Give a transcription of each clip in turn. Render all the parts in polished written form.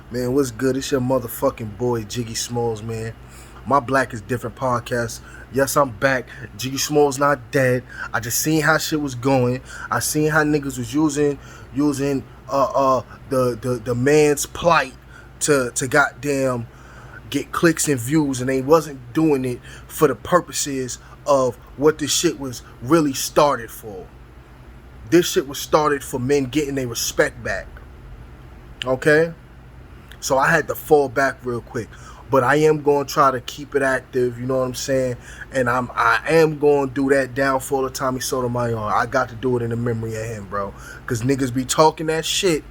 Man, what's good? It's your motherfucking boy, Jiggy Smalls, man. My Black is Different podcast. Yes, I'm back. Jiggy Smalls not dead. I just seen how shit was going. I seen how niggas was using the man's plight to goddamn get clicks and views, and they wasn't doing it for the purposes of what this shit was really started for. This shit was started for men getting their respect back. Okay? So I had to fall back real quick. But I am going to try to keep it active, you know what I'm saying? And I am going to do that downfall of Tommy Sotomayor. I got to do it in the memory of him, bro. Because niggas be talking that shit.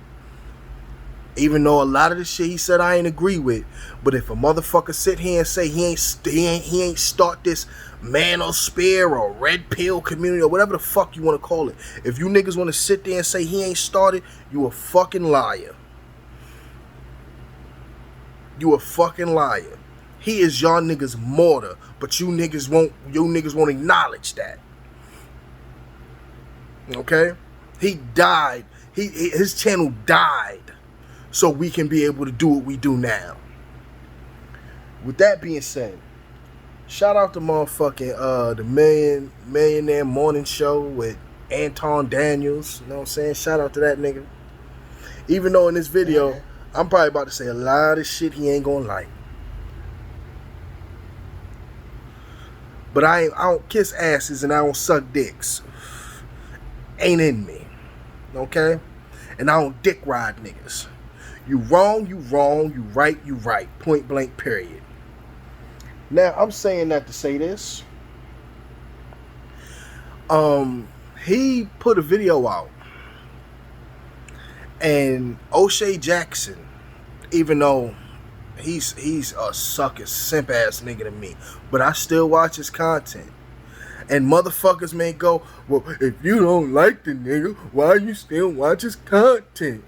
Even though a lot of the shit he said I ain't agree with. But if a motherfucker sit here and say he ain't start this manosphere or red pill community or whatever the fuck you want to call it. If you niggas want to sit there and say he ain't started, you a fucking liar. You a fucking liar. He is y'all niggas martyr, but you niggas won't acknowledge that. Okay? He died. His channel died so we can be able to do what we do now. With that being said, shout out to motherfucking the Millionaire Morning Show with Anton Daniels. You know what I'm saying? Shout out to that nigga. Even though in this video, I'm probably about to say a lot of shit he ain't gonna like. But I don't kiss asses and I don't suck dicks. Ain't in me. Okay? And I don't dick ride niggas. You wrong, you wrong. You right, you right. Point blank, period. Now, I'm saying that to say this. He put a video out. And O'Shea Jackson, even though he's a sucker, simp ass nigga to me, but I still watch his content. And motherfuckers may go, well, if you don't like the nigga, why you still watch his content?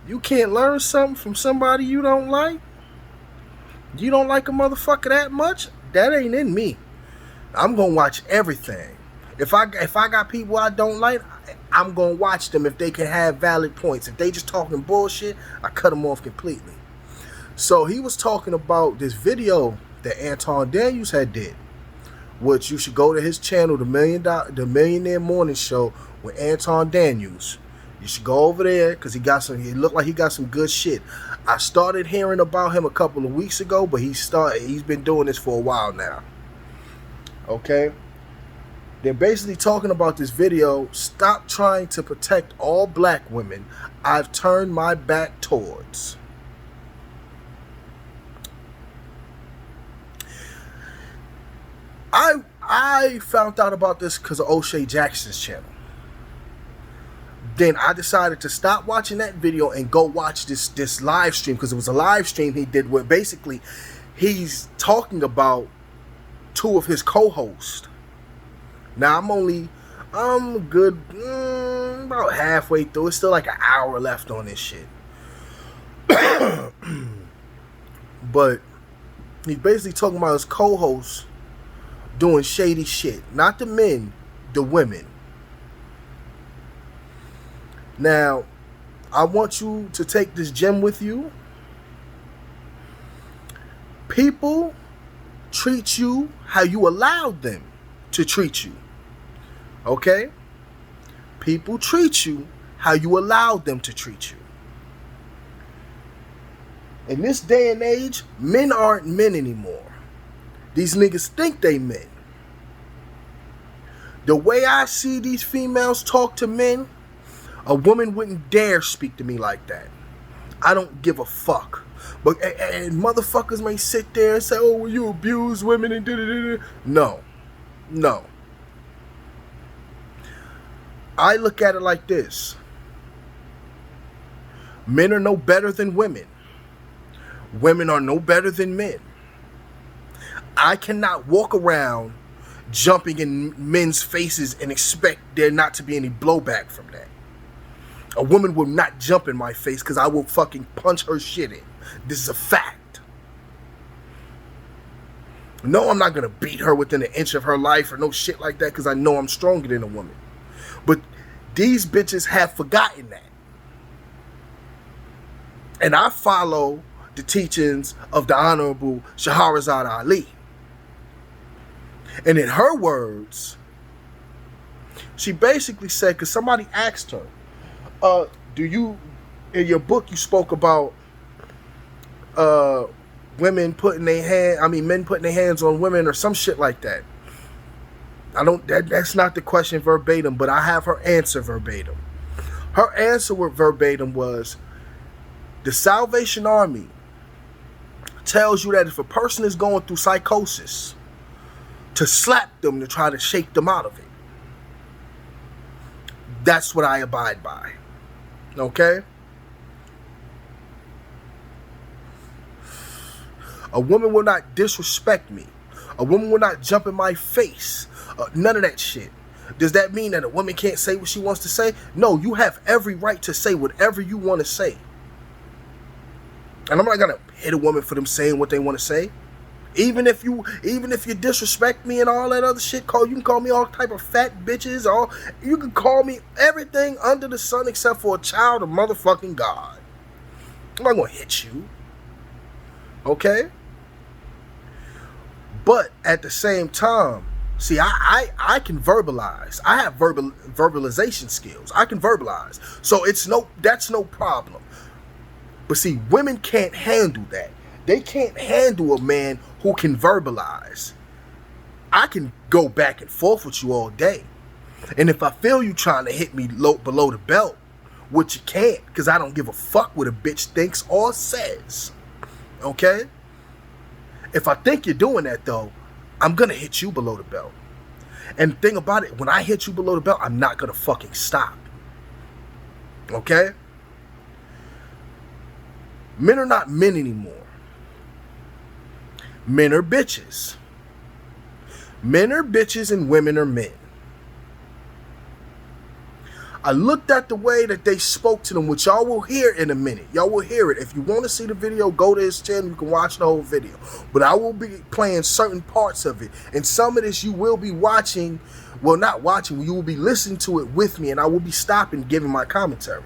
You can't learn something from somebody you don't like? You don't like a motherfucker that much? That ain't in me. I'm gonna watch everything. If I got people I don't like, I'm gonna watch them if they can have valid points. If they just talking bullshit, I cut them off completely. So he was talking about this video that Anton Daniels had did, which you should go to his channel, the Millionaire Morning Show with Anton Daniels. You should go over there because he looked like he got some good shit. I started hearing about him a couple of weeks ago, but he's been doing this for a while now. Okay? They're basically talking about this video, stop trying to protect all black women. I've turned my back towards. I found out about this because of O'Shea Jackson's channel. Then I decided to stop watching that video and go watch this live stream, because it was a live stream he did where basically he's talking about two of his co-hosts. Now I'm good about halfway through. It's still like an hour left on this shit. But he's basically talking about his co-hosts doing shady shit. Not the men, the women. Now, I want you to take this gem with you. People treat you how you allowed them to treat you. Okay? People treat you how you allowed them to treat you. In this day and age, men aren't men anymore. These niggas think they men. The way I see these females talk to men, a woman wouldn't dare speak to me like that. I don't give a fuck. But and motherfuckers may sit there and say, oh, well, you abuse women and da-da-da-da. No. I look at it like this. Men are no better than women. Women are no better than men. I cannot walk around jumping in men's faces and expect there not to be any blowback from that. A woman will not jump in my face because I will fucking punch her shit in. This is a fact. No, I'm not going to beat her within an inch of her life or no shit like that because I know I'm stronger than a woman. But these bitches have forgotten that. And I follow the teachings of the Honorable Shahrazad Ali. And in her words, she basically said, because somebody asked her, do you, in your book you spoke about men putting their hands on women or some shit like that. That's not the question verbatim, but I have her answer verbatim. Her answer verbatim was, the Salvation Army tells you that if a person is going through psychosis, to slap them to try to shake them out of it. That's what I abide by. Okay? A woman will not disrespect me. A woman will not jump in my face. None of that shit. Does that mean that a woman can't say what she wants to say? No, you have every right to say whatever you want to say. And I'm not gonna hit a woman for them saying what they want to say. Even if you disrespect me and all that other shit, you can call me all type of fat bitches, you can call me everything under the sun except for a child of motherfucking God. I'm not gonna hit you. Okay? But at the same time, see, I can verbalize. I have verbalization skills. I can verbalize. So that's no problem. But see, women can't handle that. They can't handle a man who can verbalize. I can go back and forth with you all day. And if I feel you trying to hit me below the belt, which you can't, because I don't give a fuck what a bitch thinks or says. Okay? If I think you're doing that, though, I'm going to hit you below the belt. And the thing about it, when I hit you below the belt, I'm not going to fucking stop. Okay? Men are not men anymore. Men are bitches. Men are bitches and women are men. I looked at the way that they spoke to them, which y'all will hear in a minute. Y'all will hear it. If you want to see the video, go to his channel. You can watch the whole video. But I will be playing certain parts of it. And some of this you will be watching. Well, not watching. You will be listening to it with me. And I will be stopping, giving my commentary.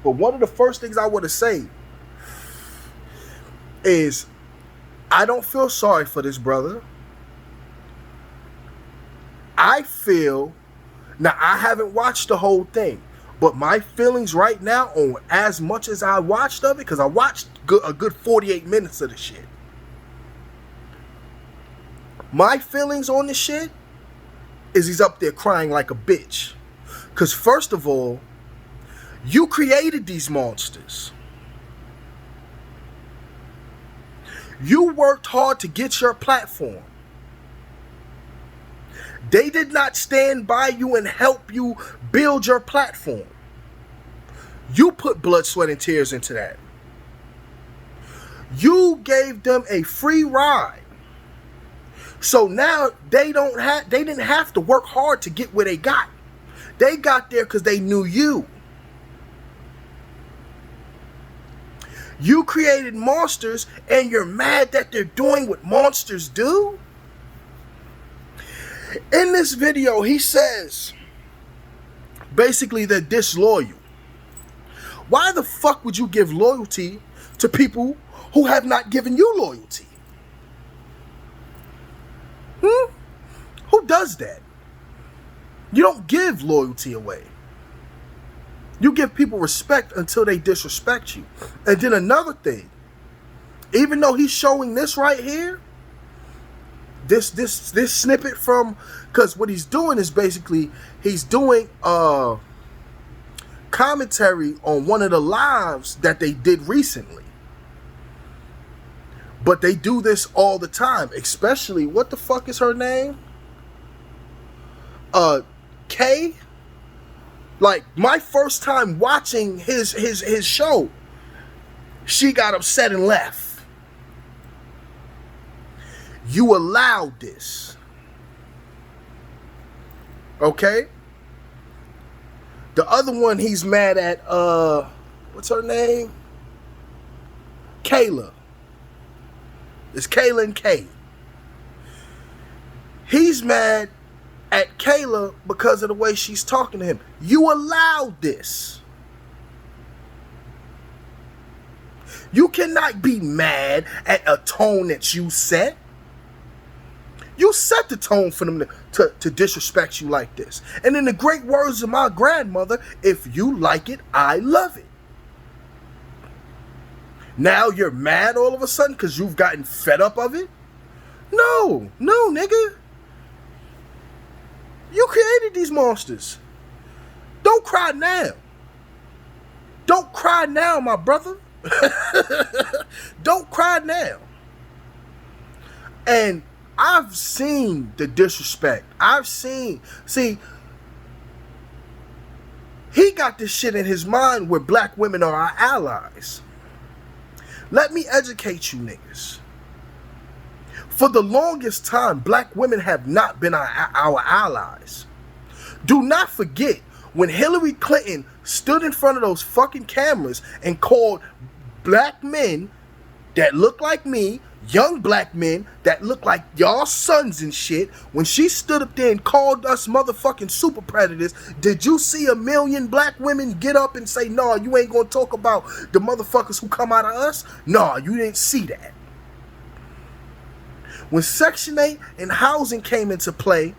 But one of the first things I want to say is, I don't feel sorry for this brother. I feel, now I haven't watched the whole thing, but my feelings right now on as much as I watched of it, because I watched a good 48 minutes of the shit. My feelings on this shit is he's up there crying like a bitch. Because first of all, you created these monsters. You worked hard to get your platform. They did not stand by you and help you build your platform. You put blood, sweat, and tears into that. You gave them a free ride. So now they didn't have to work hard to get where they got. They got there because they knew you. You created monsters and you're mad that they're doing what monsters do? In this video, he says basically they're disloyal. Why the fuck would you give loyalty to people who have not given you loyalty? Who does that? You don't give loyalty away. You give people respect until they disrespect you. And then another thing, even though he's showing this right here, this snippet from, because what he's doing is basically he's doing commentary on one of the lives that they did recently. But they do this all the time, especially, what the fuck is her name? Kay. Like, my first time watching his show, she got upset and left. You allowed this. Okay? The other one he's mad at, what's her name? Kayla. It's Kayla and Kay. He's mad at Kayla because of the way she's talking to him. You allowed this. You cannot be mad at a tone that you set. You set the tone for them to disrespect you like this. And in the great words of my grandmother, if you like it, I love it. Now you're mad all of a sudden because you've gotten fed up of it? No, nigga. You created these monsters. Don't cry now. Don't cry now, my brother. Don't cry now. And I've seen the disrespect. See, he got this shit in his mind where black women are our allies. Let me educate you niggas. For the longest time, black women have not been our allies. Do not forget when Hillary Clinton stood in front of those fucking cameras and called black men that look like me, young black men that look like y'all sons and shit, when she stood up there and called us motherfucking super predators, did you see a million black women get up and say, nah, you ain't gonna talk about the motherfuckers who come out of us? Nah, you didn't see that. When Section 8 and housing came into play,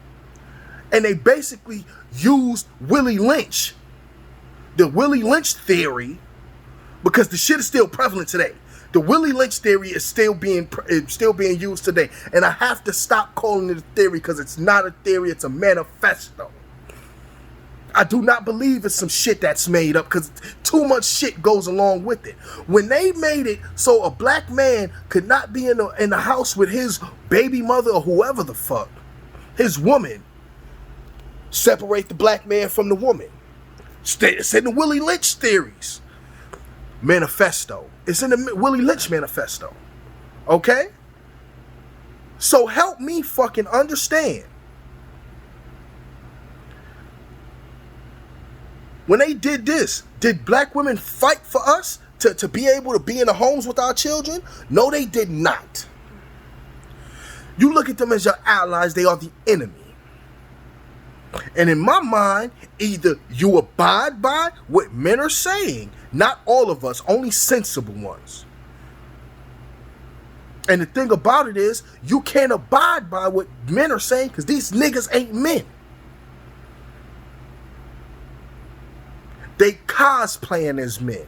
and they basically used Willie Lynch, the Willie Lynch theory, because the shit is still prevalent today. The Willie Lynch theory is still being used today. And I have to stop calling it a theory because it's not a theory, it's a manifesto. I do not believe it's some shit that's made up because too much shit goes along with it. When they made it so a black man could not be in the house with his baby mother or whoever the fuck, his woman, separate the black man from the woman. It's in the Willie Lynch theories. Manifesto. It's in the Willie Lynch manifesto. Okay? So help me fucking understand. When they did this, did black women fight for us to be able to be in the homes with our children? No, they did not. You look at them as your allies, they are the enemy. And in my mind, either you abide by what men are saying, not all of us, only sensible ones. And the thing about it is, you can't abide by what men are saying because these niggas ain't men. They cosplaying as men.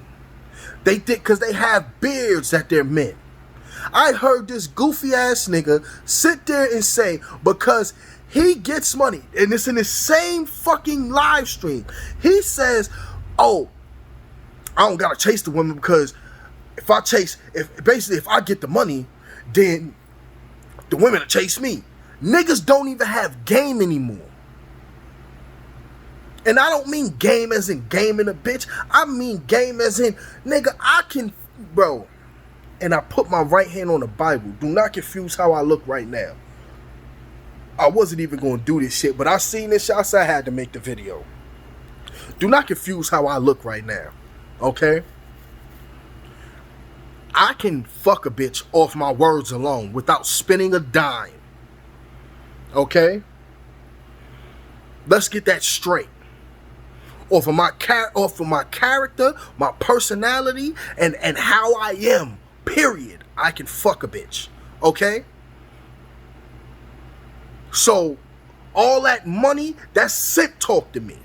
They think because they have beards that they're men. I heard this goofy ass nigga sit there and say, because he gets money, and it's in the same fucking live stream. He says, oh, I don't gotta chase the women because if I get the money, then the women will chase me. Niggas don't even have game anymore. And I don't mean game as in gaming a bitch. I mean game as in, nigga, I can, bro. And I put my right hand on the Bible. Do not confuse how I look right now. I wasn't even going to do this shit, but I seen this shit, so I had to make the video. Do not confuse how I look right now, okay? I can fuck a bitch off my words alone without spending a dime, okay? Let's get that straight. Off of my character, my personality, and how I am, period, I can fuck a bitch, okay? So, all that money, that's simp talk to me.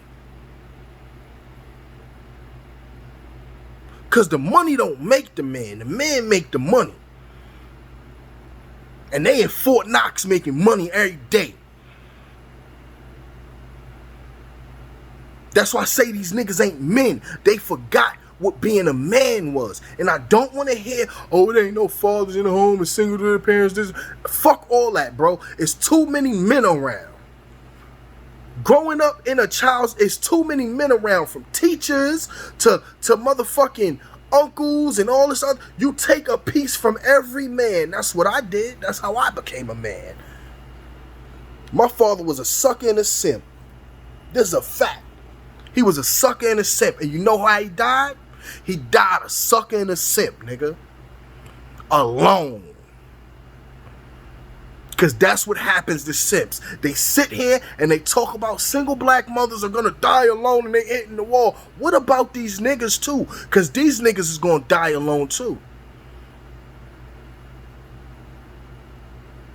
Because the money don't make the man make the money. And they in Fort Knox making money every day. That's why I say these niggas ain't men. They forgot what being a man was. And I don't want to hear, oh, there ain't no fathers in the home and single to their parents. This, fuck all that, bro. It's too many men around. Growing up in a child's, it's too many men around, from teachers to motherfucking uncles and all this other. You take a piece from every man. That's what I did. That's how I became a man. My father was a sucker and a simp. This is a fact. He was a sucker and a simp. And you know how he died? He died a sucker and a simp, nigga. Alone. Because that's what happens to simps. They sit here and they talk about single black mothers are going to die alone and they hitting the wall. What about these niggas too? Because these niggas is going to die alone too.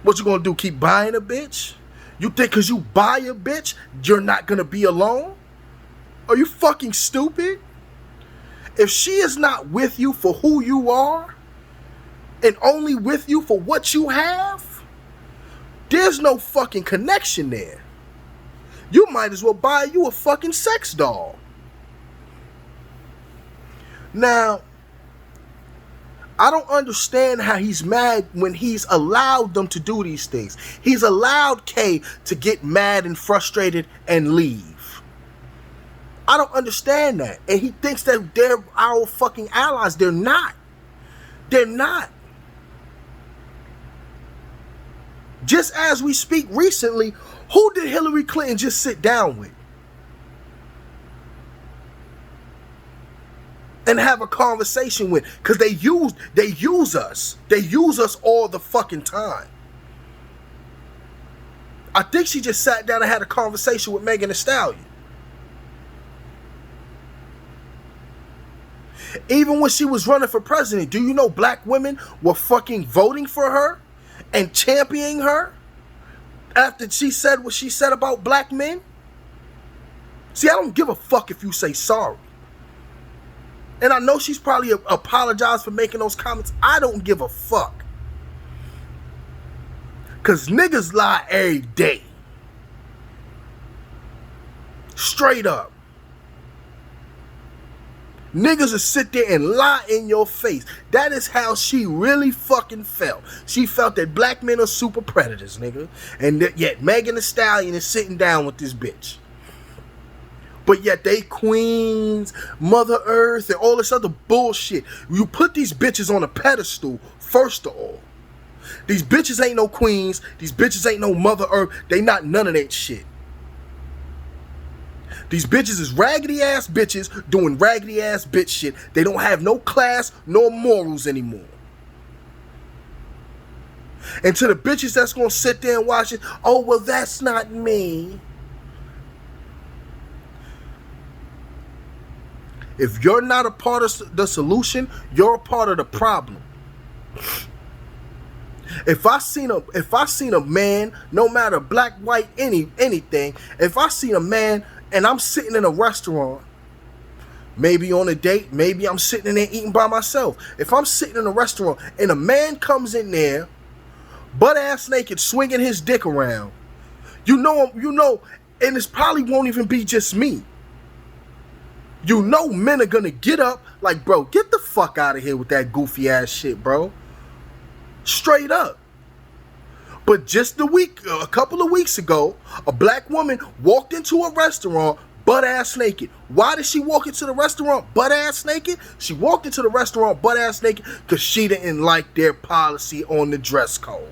What you gonna do? Keep buying a bitch? You think cause you buy a bitch, you're not gonna be alone? Are you fucking stupid? If she is not with you for who you are, and only with you for what you have, there's no fucking connection there. You might as well buy you a fucking sex doll. Now, I don't understand how he's mad when he's allowed them to do these things. He's allowed Kay to get mad and frustrated and leave. I don't understand that. And he thinks that they're our fucking allies. They're not. They're not. Just as we speak recently, who did Hillary Clinton just sit down with and have a conversation with? Because they use us. They use us all the fucking time. I think she just sat down and had a conversation with Megan Thee Stallion. Even when she was running for president, do you know black women were fucking voting for her and championing her after she said what she said about black men? See, I don't give a fuck if you say sorry. And I know she's probably apologized for making those comments. I don't give a fuck. Because niggas lie every day. Straight up. Niggas will sit there and lie in your face. That is how she really fucking felt. She felt that black men are super predators, nigga. And that yet Megan Thee Stallion is sitting down with this bitch. But yet they queens, Mother Earth, and all this other bullshit. You put these bitches on a pedestal, first of all. These bitches ain't no queens. These bitches ain't no Mother Earth. They not none of that shit. These bitches is raggedy ass bitches doing raggedy ass bitch shit. They don't have no class nor morals anymore. And to the bitches that's gonna sit there and watch it, oh, well, that's not me. If you're not a part of the solution, you're a part of the problem. If I seen a man, no matter black, white, anything, if I seen a man and I'm sitting in a restaurant, maybe on a date, maybe I'm sitting in there eating by myself. If I'm sitting in a restaurant and a man comes in there, butt ass naked, swinging his dick around, you know, and it probably won't even be just me. You know men are gonna get up like, bro, get the fuck out of here with that goofy ass shit, bro. Straight up. But just a couple of weeks ago, a black woman walked into a restaurant butt ass naked. Why did she walk into the restaurant butt ass naked? She walked into the restaurant butt ass naked because she didn't like their policy on the dress code.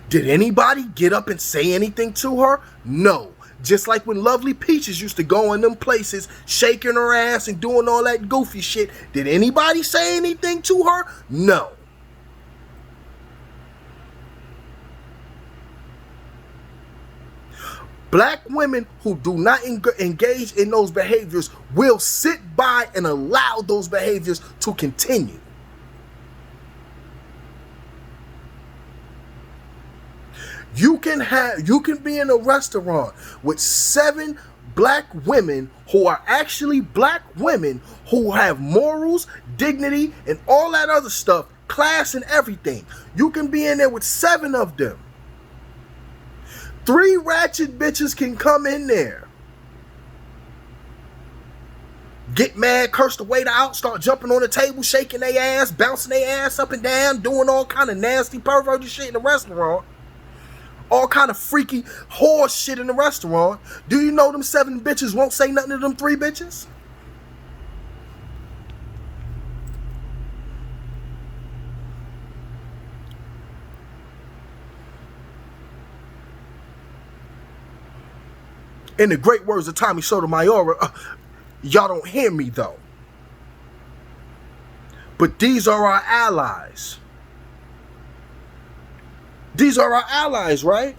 Did anybody get up and say anything to her? No. Just like when Lovely Peaches used to go in them places, shaking her ass and doing all that goofy shit. Did anybody say anything to her? No. Black women who do not engage in those behaviors will sit by and allow those behaviors to continue. You can be in a restaurant with 7 black women who are actually black women who have morals, dignity, and all that other stuff, class and everything. You can be in there with 7 of them. 3 ratchet bitches can come in there, get mad, curse the waiter out, start jumping on the table, shaking their ass, bouncing their ass up and down, doing all kind of nasty perverted shit in the restaurant. All kind of freaky whore shit in the restaurant. Do you know them 7 bitches won't say nothing to them 3 bitches? In the great words of Tommy Sotomayor, y'all don't hear me though. But these are our allies. These are our allies, right?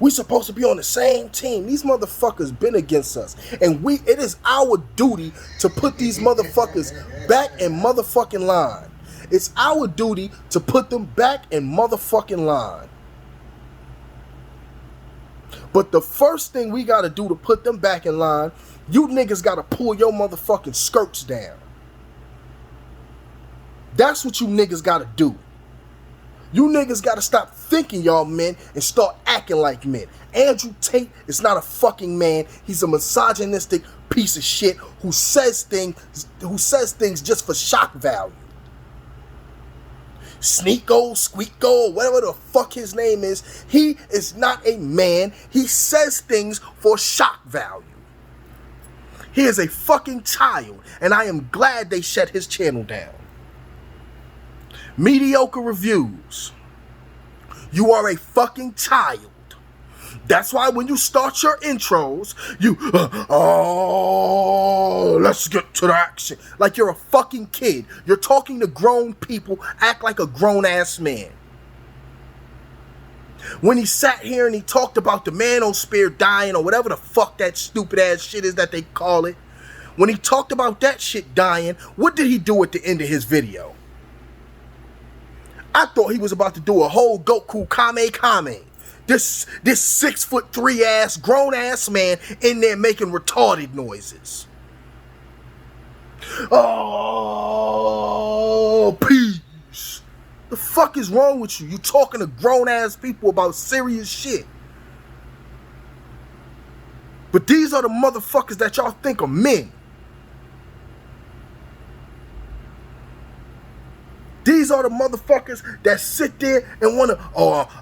We supposed to be on the same team. These motherfuckers been against us. And it is our duty to put these motherfuckers back in motherfucking line. It's our duty to put them back in motherfucking line. But the first thing we gotta do to put them back in line, you niggas gotta pull your motherfucking skirts down. That's what you niggas gotta do. You niggas gotta stop thinking y'all men and start acting like men. Andrew Tate is not a fucking man. He's a misogynistic piece of shit who says things just for shock value. Sneako, Squeako, whatever the fuck his name is, he is not a man. He says things for shock value. He is a fucking child, and I am glad they shut his channel down. Mediocre reviews. You are a fucking child. That's why when you start your intros, you, let's get to the action. Like you're a fucking kid. You're talking to grown people, act like a grown-ass man. When he sat here and he talked about the manosphere dying or whatever the fuck that stupid-ass shit is that they call it, when he talked about that shit dying, what did he do at the end of his video? I thought he was about to do a whole Goku Kame. This 6'3" ass grown ass man in there making retarded noises. Oh, peace. The fuck is wrong with you? You talking to grown ass people about serious shit. But these are the motherfuckers that y'all think are men. These are the motherfuckers that sit there and want to,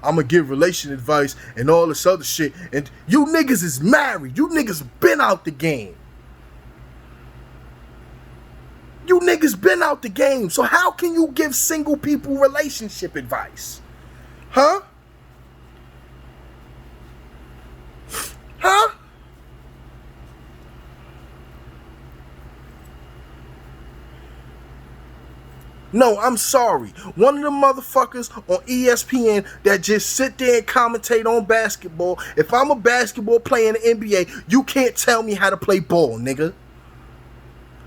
I'm going to give relation advice and all this other shit. And you niggas is married. You niggas been out the game. You niggas been out the game. So how can you give single people relationship advice? Huh? Huh? No, I'm sorry. One of the motherfuckers on ESPN that just sit there and commentate on basketball. If I'm a basketball player in the NBA, you can't tell me how to play ball, nigga.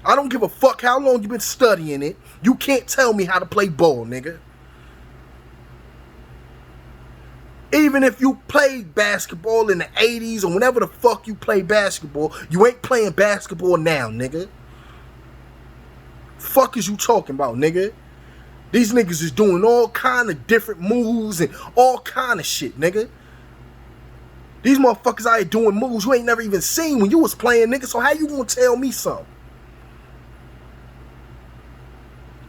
I don't give a fuck how long you been studying it. You can't tell me how to play ball, nigga. Even if you played basketball in the 80s or whenever the fuck you play basketball, you ain't playing basketball now, nigga. Fuck is you talking about, nigga? These niggas is doing all kind of different moves and all kind of shit, nigga. These motherfuckers out here doing moves you ain't never even seen when you was playing, nigga. So how you gonna tell me something?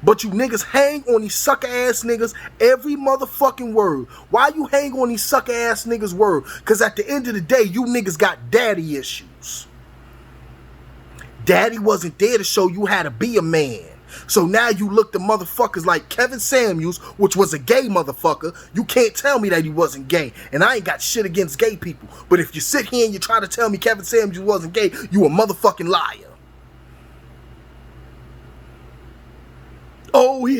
But you niggas hang on these sucker ass niggas every motherfucking word. Why you hang on these sucker ass niggas' word? Cause at the end of the day, you niggas got daddy issues. Daddy wasn't there to show you how to be a man. So now you look to motherfuckers like Kevin Samuels, which was a gay motherfucker. You can't tell me that he wasn't gay. And I ain't got shit against gay people. But if you sit here and you try to tell me Kevin Samuels wasn't gay, you a motherfucking liar. Oh, he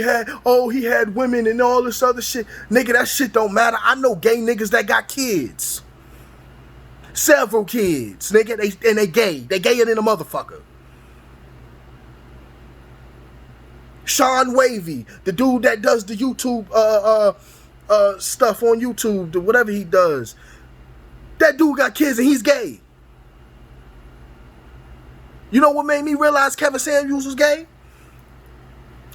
had women and all this other shit. Nigga, that shit don't matter. I know gay niggas that got kids. Several kids, nigga. They gay. They gayer than a motherfucker. Sean Wavy, the dude that does the YouTube stuff on YouTube, whatever he does. That dude got kids and he's gay. You know what made me realize Kevin Samuels was gay?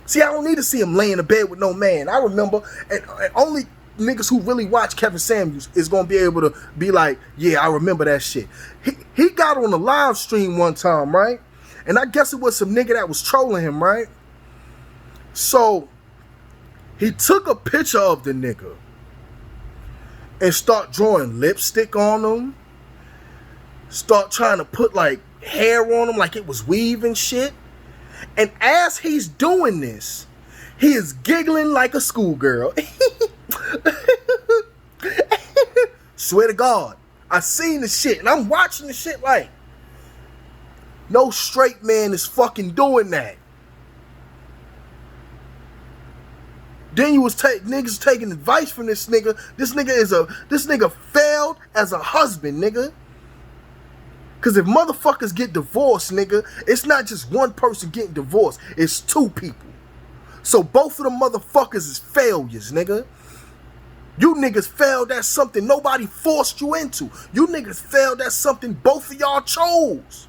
See, I don't need to see him laying in bed with no man. I remember, and only niggas who really watch Kevin Samuels is going to be able to be like, yeah, I remember that shit. He got on a live stream one time, right? And I guess it was some nigga that was trolling him, right? So, he took a picture of the nigga and start drawing lipstick on him. Start trying to put, like, hair on him like it was weave and shit. And as he's doing this, he is giggling like a schoolgirl. Swear to God, I seen the shit and I'm watching the shit like, no straight man is fucking doing that. Then you was niggas taking advice from this nigga. This nigga failed as a husband, nigga. Cause if motherfuckers get divorced, nigga, it's not just one person getting divorced. It's two people. So both of them motherfuckers is failures, nigga. You niggas failed at something nobody forced you into. You niggas failed at something both of y'all chose.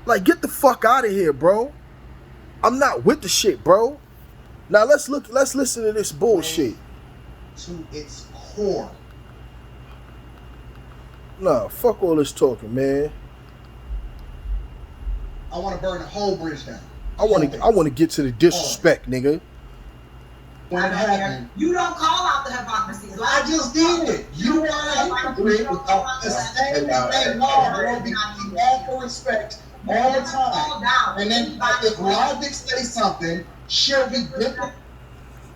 Like, get the fuck out of here, bro. I'm not with the shit, bro. Now let's listen to this bullshit. To its core. Nah, fuck all this talking, man. I want to burn the whole bridge down. I want to get to the disrespect, nigga. When it happened, you don't call out the hypocrisy. I just did it. You are hypocrite without the same thing. No, I want to be all for respect all the time. And then if Logic says something, she'll be different.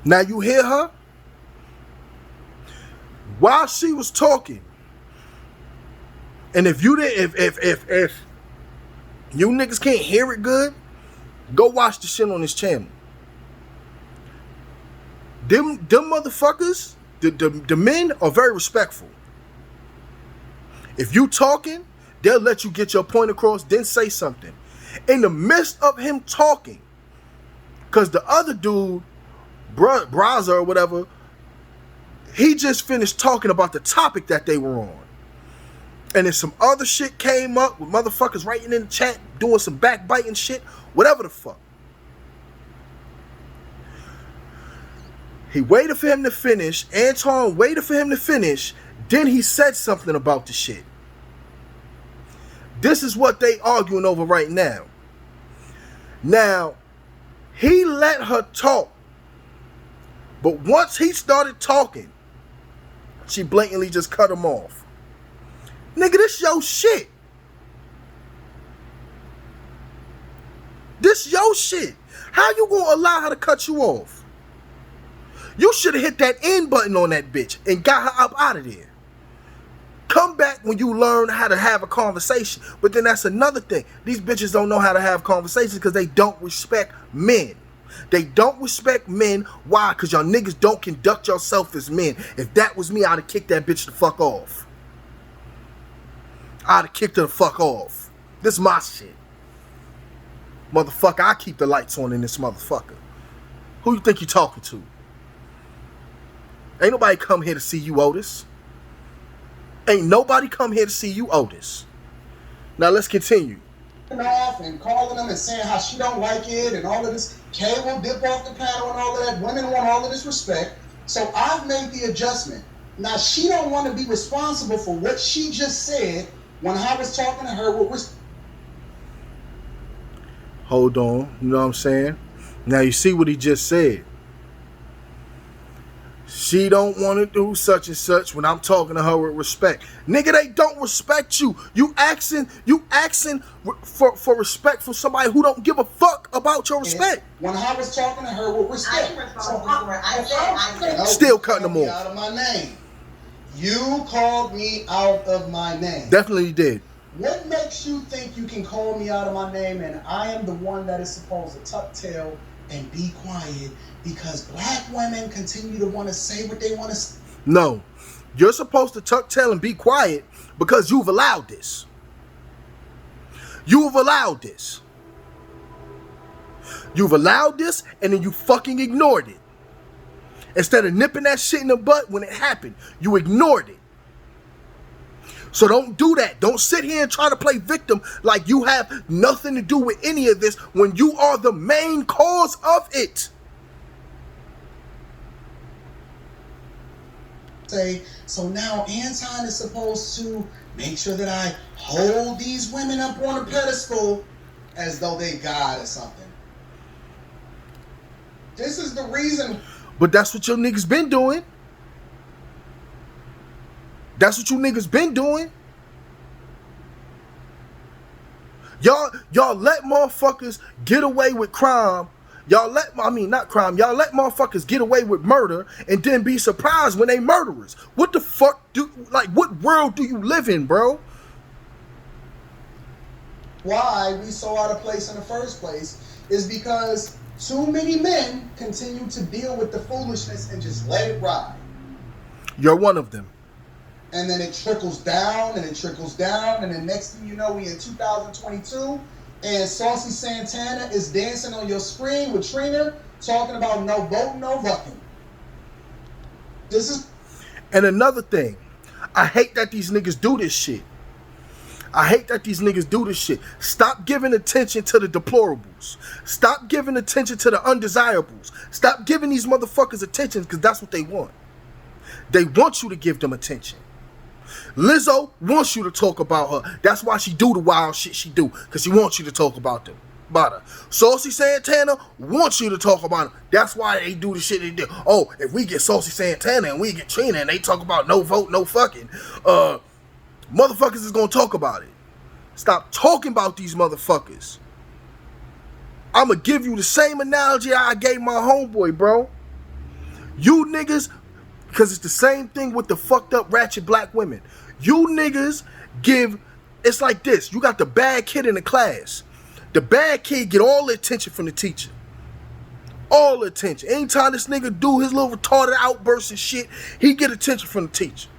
Now you hear her? While she was talking, and if you didn't, if you niggas can't hear it good, go watch the shit on this channel. Them motherfuckers, the men are very respectful. If you talking, they'll let you get your point across, then say something. In the midst of him talking, because the other dude, Braza or whatever, he just finished talking about the topic that they were on. And then some other shit came up with motherfuckers writing in the chat, doing some backbiting shit, whatever the fuck. He waited for him to finish. Anton waited for him to finish. Then he said something about the shit. This is what they arguing over right now. Now, he let her talk. But once he started talking, she blatantly just cut him off. Nigga, this your shit. This your shit. How you gonna allow her to cut you off? You should have hit that end button on that bitch and got her up out of there. Come back when you learn how to have a conversation. But then that's another thing. These bitches don't know how to have conversations because they don't respect men. They don't respect men. Why? Because y'all niggas don't conduct yourself as men. If that was me, I'd have kicked that bitch the fuck off. I'd have kicked her the fuck off. This is my shit. Motherfucker, I keep the lights on in this motherfucker. Who you think you talking to? Ain't nobody come here to see you, Otis. Ain't nobody come here to see you, Otis. Now let's continue. Off and calling them and saying how she don't like it and all of this. Kay will dip off the panel and all of that. Women want all of this respect. So I've made the adjustment. Now she don't want to be responsible for what she just said when I was talking to her with respect. Hold on, you know what I'm saying? Now you see what he just said. She don't want to do such and such when I'm talking to her with respect. Nigga, they don't respect you. You asking for respect from somebody who don't give a fuck about your respect. When I was talking to her with respect. Still cutting them off. Out of my name. You called me out of my name. Definitely did. What makes you think you can call me out of my name and I am the one that is supposed to tuck tail and be quiet because black women continue to want to say what they want to say? No. You're supposed to tuck tail and be quiet because you've allowed this. You've allowed this. You've allowed this and then you fucking ignored it. Instead of nipping that shit in the butt when it happened, you ignored it. So don't do that. Don't sit here and try to play victim like you have nothing to do with any of this when you are the main cause of it. So now Anton is supposed to make sure that I hold these women up on a pedestal as though they God or something. This is the reason. But that's what your niggas been doing. That's what you niggas been doing. Y'all let motherfuckers get away with crime. Y'all let motherfuckers get away with murder and then be surprised when they murderers. What the fuck what world do you live in, bro? Why we so out of place in the first place is because too many men continue to deal with the foolishness and just let it ride. You're one of them. And then it trickles down and it trickles down. And then next thing you know, we in 2022 and Saucy Santana is dancing on your screen with Trina talking about no voting, no fucking. This is. And another thing, I hate that these niggas do this shit. I hate that these niggas do this shit. Stop giving attention to the deplorables. Stop giving attention to the undesirables. Stop giving these motherfuckers attention because that's what they want. They want you to give them attention. Lizzo wants you to talk about her. That's why she do the wild shit she do, because she wants you to talk about them. About her. Saucy Santana wants you to talk about her. That's why they do the shit they do. Oh, if we get Saucy Santana and we get Trina and they talk about no vote, no fucking, motherfuckers is gonna talk about it. Stop talking about these motherfuckers. I'ma give you the same analogy I gave my homeboy, bro. You niggas, because it's the same thing with the fucked up ratchet black women. You niggas give, it's like this. You got the bad kid in the class. The bad kid get all the attention from the teacher. All the attention. Anytime this nigga do his little retarded outbursts and shit, he get attention from the teacher.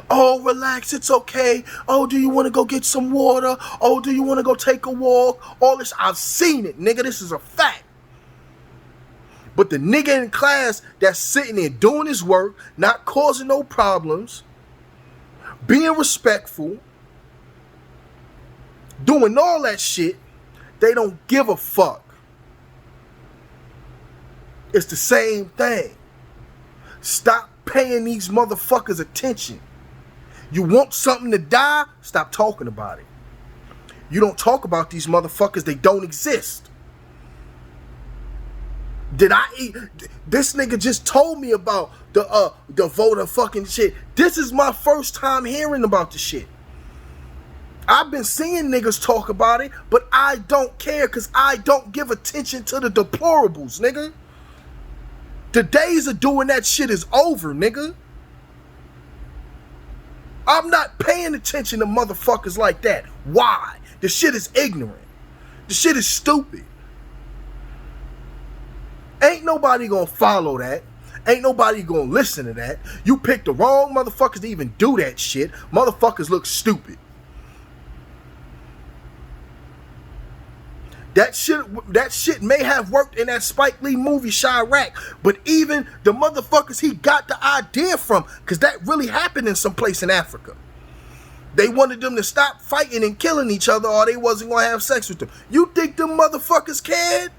Oh, relax, it's okay. Oh, do you want to go get some water? Oh, do you want to go take a walk? All this, I've seen it, nigga. This is a fact. But the nigga in class that's sitting there doing his work, not causing no problems, being respectful, doing all that shit, they don't give a fuck. It's the same thing. Stop paying these motherfuckers attention. You want something to die? Stop talking about it. You don't talk about these motherfuckers, they don't exist. Did I eat? This nigga just told me about the voter fucking shit. This is my first time hearing about the shit. I've been seeing niggas talk about it, but I don't care because I don't give attention to the deplorables, nigga. The days of doing that shit is over, nigga. I'm not paying attention to motherfuckers like that. Why? The shit is ignorant. The shit is stupid. Ain't nobody gonna follow that. Ain't nobody gonna listen to that. You picked the wrong motherfuckers to even do that shit. Motherfuckers look stupid. That shit may have worked in that Spike Lee movie Chirac, but even the motherfuckers he got the idea from, because that really happened in some place in Africa. They wanted them to stop fighting and killing each other or they wasn't going to have sex with them. You think them motherfuckers cared?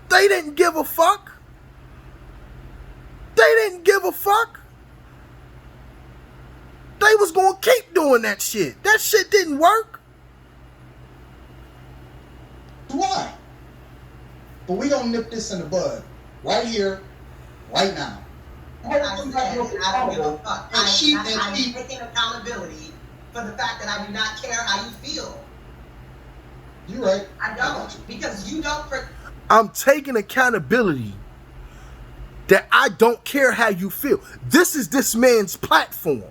They didn't give a fuck. They didn't give a fuck. They was going to keep doing that shit. That shit didn't work. Why? But we gonna nip this in the bud right here, right now. I don't give a fuck. I'm taking accountability for the fact that I do not care how you feel. You're right. I don't, because you don't. I'm taking accountability that I don't care how you feel. This is this man's platform.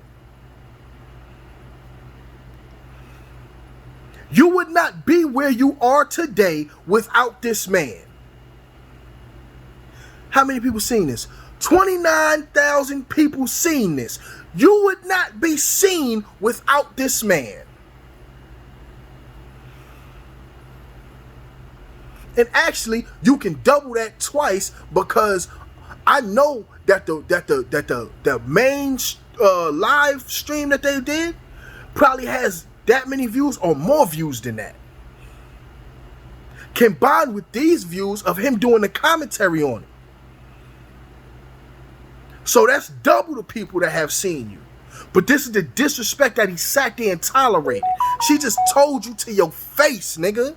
You would not be where you are today without this man. How many people seen this? 29,000 people seen this. You would not be seen without this man. And actually, you can double that twice because I know that the main live stream that they did probably has that many views or more views than that. Combined with these views of him doing the commentary on it. So that's double the people that have seen you. But this is the disrespect that he sat there and tolerated. She just told you to your face, nigga.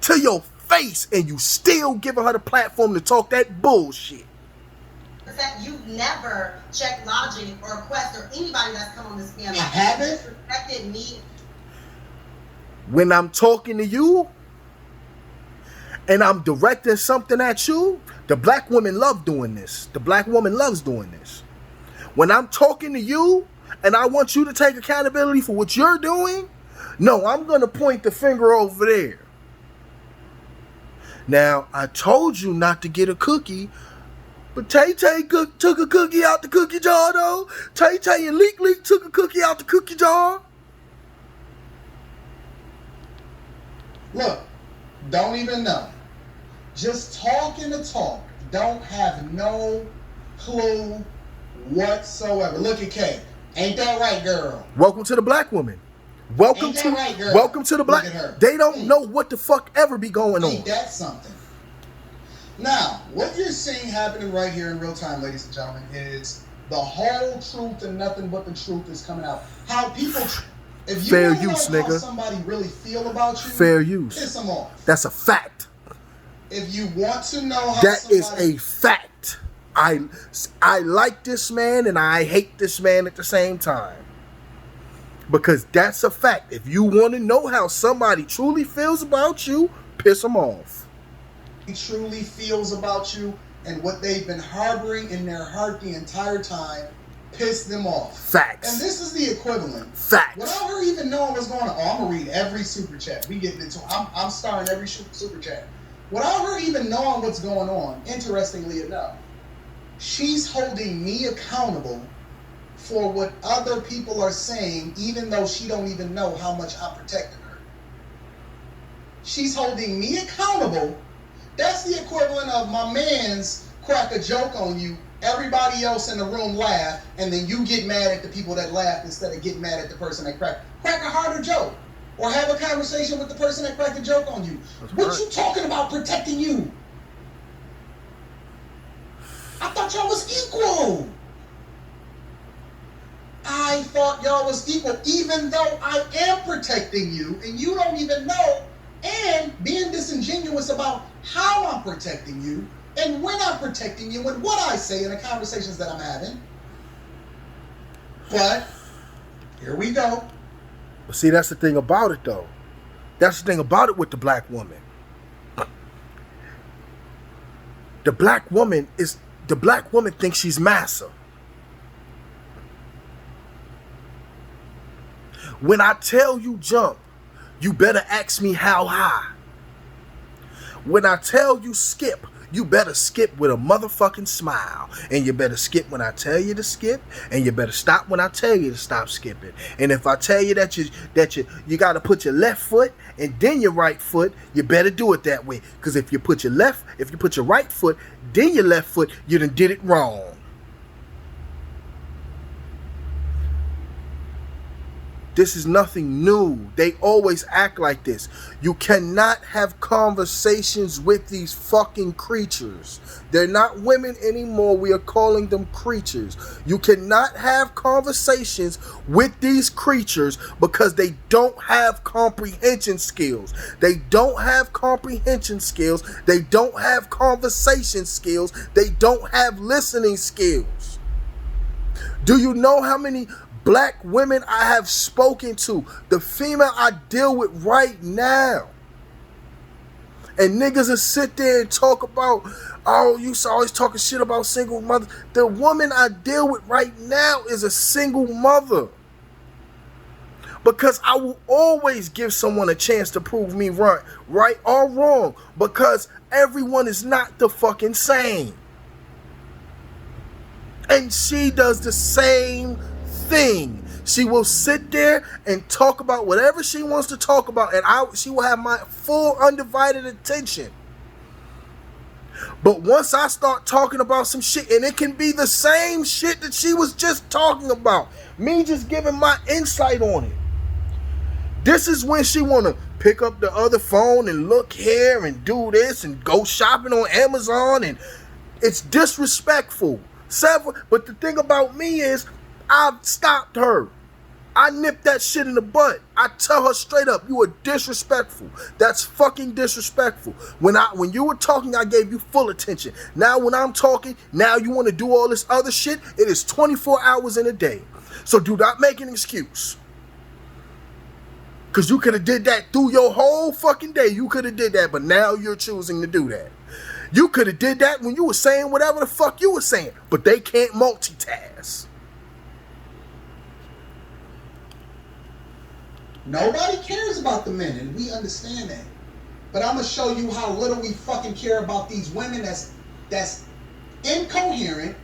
To your face, and you still giving her the platform to talk that bullshit. That you never checked Logic or Quest or anybody that's come on this panel. I haven't. Disrespected me. When I'm talking to you and I'm directing something at you, the black women love doing this. The black woman loves doing this. When I'm talking to you and I want you to take accountability for what you're doing, no, I'm going to point the finger over there. Now, I told you not to get a cookie But Tay Tay took a cookie out the cookie jar, though. Tay Tay and Leak Leak took a cookie out the cookie jar. Look, don't even know. Just talking the talk. Don't have no clue whatsoever. Look at Kay. Ain't that right, girl? Welcome to the black woman. Welcome to right, girl? welcome to the black. They don't know what the fuck ever be going on. Ain't that something? Now, what you're seeing happening right here in real time, ladies and gentlemen, is the whole truth and nothing but the truth is coming out. How people, if you fair want to use, know how nigga. Somebody really feel about you, fair use. Piss them off. That's a fact. If you want to know how that is a fact. I like this man and I hate this man at the same time. Because that's a fact. If you want to know how somebody truly feels about you, piss them off. He truly feels about you and what they've been harboring in their heart the entire time, piss them off. Facts. And this is the equivalent. Facts. Without her even knowing what's going on, I'm gonna read every super chat. We getting into. I'm starring every super chat. Without her even knowing what's going on, interestingly enough, she's holding me accountable for what other people are saying, even though she don't even know how much I'm protecting her. She's holding me accountable. That's the equivalent of my man's crack a joke on you, everybody else in the room laugh, and then you get mad at the people that laughed instead of getting mad at the person that crack a harder joke. Or have a conversation with the person that cracked a joke on you. What you talking about protecting you? I thought y'all was equal. I thought y'all was equal, even though I am protecting you, and you don't even know, and being disingenuous about how I'm protecting you, and when I'm protecting you, and what I say in the conversations that I'm having. But, here we go. But see, that's the thing about it, though. That's the thing about it with the black woman. The black woman thinks she's massa. When I tell you jump, you better ask me how high. When I tell you skip, you better skip with a motherfucking smile. And you better skip when I tell you to skip. And you better stop when I tell you to stop skipping. And if I tell you that you got to put your left foot and then your right foot, you better do it that way. Because if you put your right foot, then your left foot, you done did it wrong. This is nothing new. They always act like this. You cannot have conversations with these fucking creatures. They're not women anymore. We are calling them creatures. You cannot have conversations with these creatures because they don't have comprehension skills. They don't have comprehension skills. They don't have conversation skills. They don't have listening skills. Do you know how many black women I have spoken to, the female I deal with right now? And niggas will sit there and talk about, oh, you always talking shit about single mothers. The woman I deal with right now is a single mother. Because I will always give someone a chance to prove me right or wrong. Because everyone is not the fucking same. And she does the same thing. She will sit there and talk about whatever she wants to talk about, and she will have my full undivided attention. But once I start talking about some shit, and it can be the same shit that she was just talking about, me just giving my insight on it, this is when she want to pick up the other phone and look here and do this and go shopping on Amazon, and it's disrespectful. But the thing about me is, I've stopped her. I nipped that shit in the butt. I tell her straight up, you are disrespectful. That's fucking disrespectful. When you were talking, I gave you full attention. Now when I'm talking, now you want to do all this other shit. It is 24 hours in a day. So do not make an excuse. Because you could have did that through your whole fucking day. You could have did that, but now you're choosing to do that. You could have did that when you were saying whatever the fuck you were saying. But they can't multitask. Nobody cares about the men, and we understand that. But I'm gonna show you how little we fucking care about these women that's incoherent,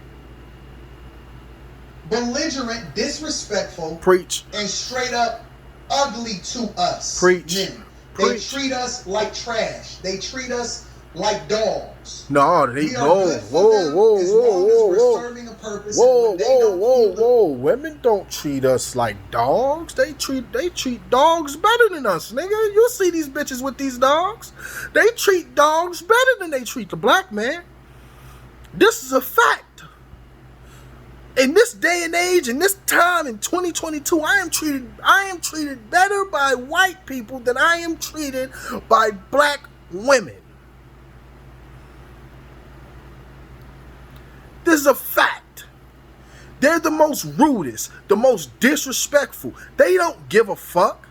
belligerent, disrespectful, preach, and straight up ugly to us. Preach. Men. They Preach. treat us like trash. They treat us like dogs. No, they We are good for them as long as we're serving a purpose. Whoa. Women don't treat us like dogs. They treat dogs better than us, nigga. You see these bitches with these dogs. They treat dogs better than they treat the black man. This is a fact. In this day and age, in this time in 2022, I am treated better by white people than I am treated by black women. This is a fact. They're the most rudest, the most disrespectful. They don't give a fuck.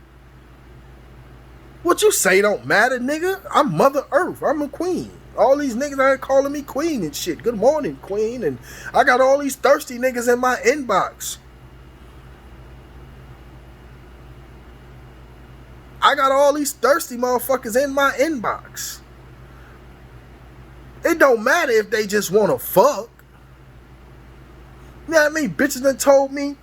What you say don't matter, nigga. I'm Mother Earth. I'm a queen. All these niggas are calling me queen and shit. Good morning, queen. And I got all these thirsty niggas in my inbox. I got all these thirsty motherfuckers in my inbox. It don't matter if they just want to fuck. You know what I mean? Bitches done told me.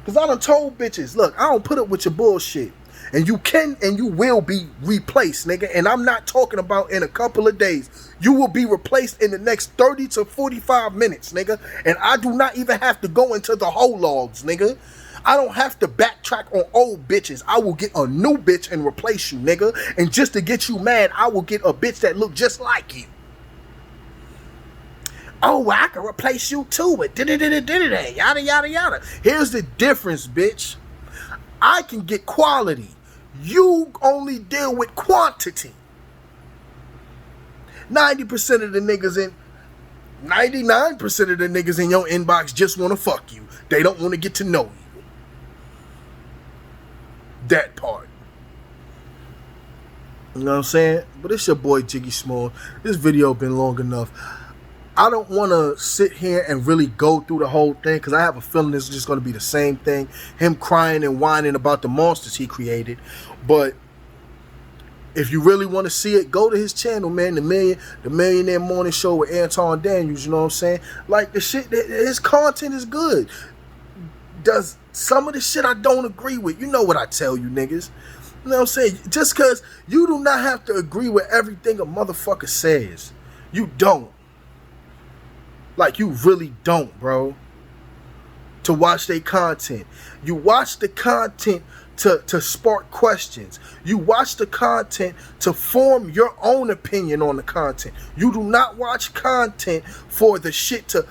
Because I done told bitches, look, I don't put up with your bullshit. And you can and you will be replaced, nigga. And I'm not talking about in a couple of days. You will be replaced in the next 30 to 45 minutes, nigga. And I do not even have to go into the whole logs, nigga. I don't have to backtrack on old bitches. I will get a new bitch and replace you, nigga. And just to get you mad, I will get a bitch that look just like you. Oh, well, I can replace you too, but yada, yada, yada. Here's the difference, bitch. I can get quality. You only deal with quantity. 90% of the niggas 99% of the niggas in your inbox just want to fuck you. They don't want to get to know you. That part. You know what I'm saying? But it's your boy Jiggy Small. This video been long enough. I don't want to sit here and really go through the whole thing because I have a feeling this is just going to be the same thing. Him crying and whining about the monsters he created. But if you really want to see it, go to his channel, man. The Millionaire Morning Show with Anton Daniels, you know what I'm saying? Like, the shit, his content is good. Does some of the shit I don't agree with. You know what I tell you niggas. You know what I'm saying? Just because you do not have to agree with everything a motherfucker says. You don't. Like, you really don't, bro. To watch their content. You watch the content to spark questions. You watch the content to form your own opinion on the content. You do not watch content for the shit to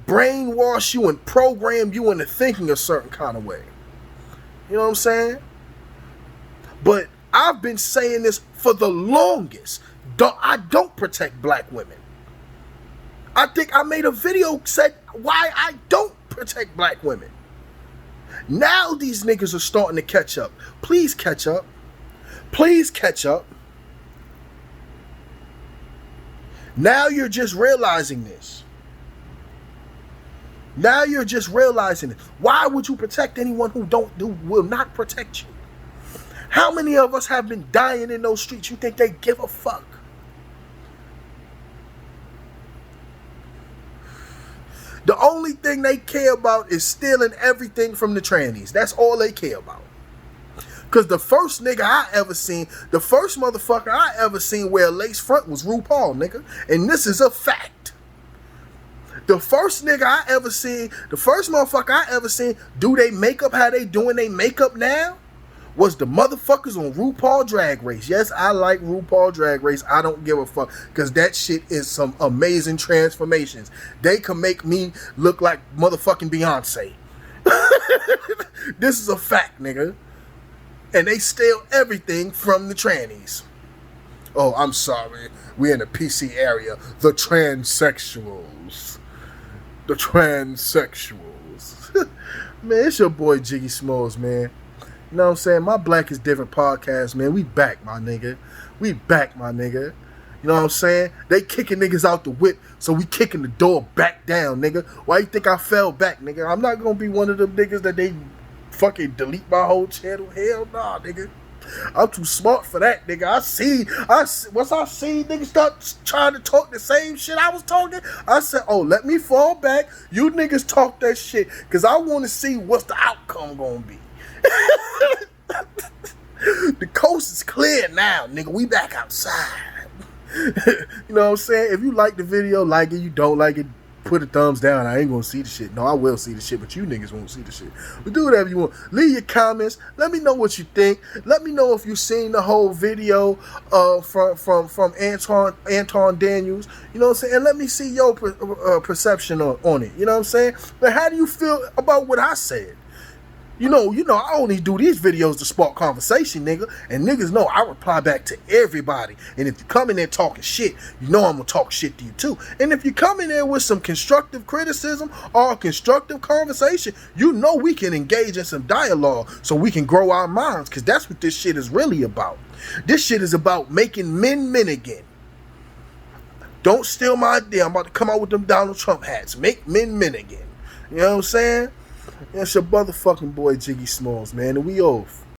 brainwash you and program you into thinking a certain kind of way. You know what I'm saying? But I've been saying this for the longest. I don't protect black women. I think I made a video said why I don't protect black women. Now these niggas are starting to catch up. Please catch up. Please catch up. Now you're just realizing this. Now you're just realizing it. Why would you protect anyone who will not protect you? How many of us have been dying in those streets? You think they give a fuck? The only thing they care about is stealing everything from the trannies. That's all they care about. Because the first nigga I ever seen, the first motherfucker I ever seen wear a lace front was RuPaul, nigga. And this is a fact. The first nigga I ever seen, the first motherfucker I ever seen do they makeup how they doing they makeup now was the motherfuckers on RuPaul Drag Race. Yes, I like RuPaul Drag Race. I don't give a fuck because that shit is some amazing transformations. They can make me look like motherfucking Beyonce. This is a fact, nigga. And they steal everything from the trannies. Oh, I'm sorry. We're in the PC area. The transsexuals. The transsexuals. Man, it's your boy Jiggy Smalls, man. You know what I'm saying? My Black is Different podcast, man. We back, my nigga. We back, my nigga. You know what I'm saying? They kicking niggas out the whip, so we kicking the door back down, nigga. Why you think I fell back, nigga? I'm not gonna be one of them niggas that they fucking delete my whole channel. Hell nah, nigga. I'm too smart for that, nigga. Once I see niggas start trying to talk the same shit I was talking, I said, oh, let me fall back. You niggas talk that shit, because I want to see what's the outcome gonna be. The coast is clear now, nigga. We back outside. You know what I'm saying? If you like the video, like it. You don't like it, put a thumbs down. I ain't gonna see the shit. No, I will see the shit, but you niggas won't see the shit. But do whatever you want. Leave your comments. Let me know what you think. Let me know if you've seen the whole video from Anton Daniels. You know what I'm saying? And let me see your perception on it. You know what I'm saying? But how do you feel about what I said? You know, I only do these videos to spark conversation, nigga. And niggas know I reply back to everybody. And if you come in there talking shit, you know I'm gonna talk shit to you too. And if you come in there with some constructive criticism or constructive conversation, you know we can engage in some dialogue so we can grow our minds, because that's what this shit is really about. This shit is about making men again. Don't steal my idea. I'm about to come out with them Donald Trump hats. Make men again. You know what I'm saying? It's your motherfucking boy Jiggy Smalls, man, and we off.